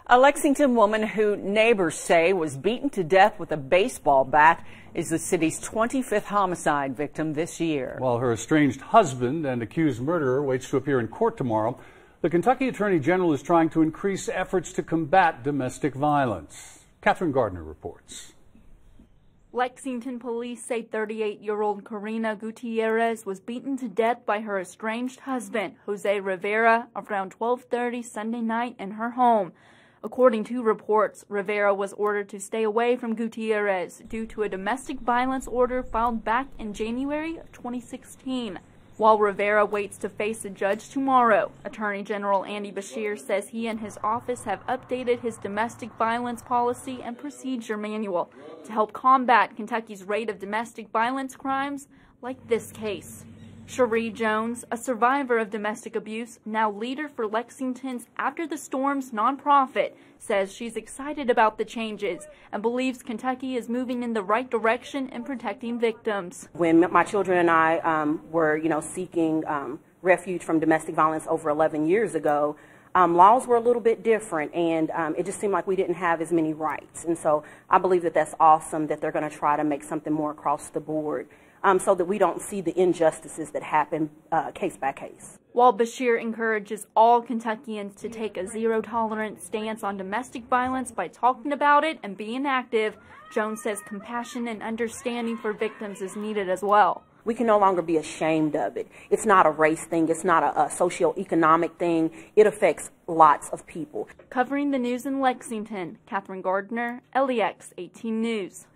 A Lexington woman who neighbors say was beaten to death with a baseball bat is the city's 25th homicide victim this year. While her estranged husband and accused murderer waits to appear in court tomorrow, the Kentucky Attorney General is trying to increase efforts to combat domestic violence. Catherine Gardner reports. Lexington police say 38-year-old Karina Gutierrez was beaten to death by her estranged husband, Jose Rivera, around 12:30 Sunday night in her home. According to reports, Rivera was ordered to stay away from Gutierrez due to a domestic violence order filed back in January of 2016. While Rivera waits to face a judge tomorrow, Attorney General Andy Beshear says he and his office have updated his domestic violence policy and procedure manual to help combat Kentucky's rate of domestic violence crimes like this case. Cherie Jones, a survivor of domestic abuse, now leader for Lexington's After the Storms nonprofit, says she's excited about the changes and believes Kentucky is moving in the right direction in protecting victims. When my children and I were, seeking refuge from domestic violence over 11 years ago, laws were a little bit different, and it just seemed like we didn't have as many rights. And so I believe that that's awesome that they're going to try to make something more across the board. So that we don't see the injustices that happen case by case. While Beshear encourages all Kentuckians to take a zero-tolerance stance on domestic violence by talking about it and being active, Jones says compassion and understanding for victims is needed as well. We can no longer be ashamed of it. It's not a race thing. It's not a socioeconomic thing. It affects lots of people. Covering the news in Lexington, Catherine Gardner, LEX 18 News.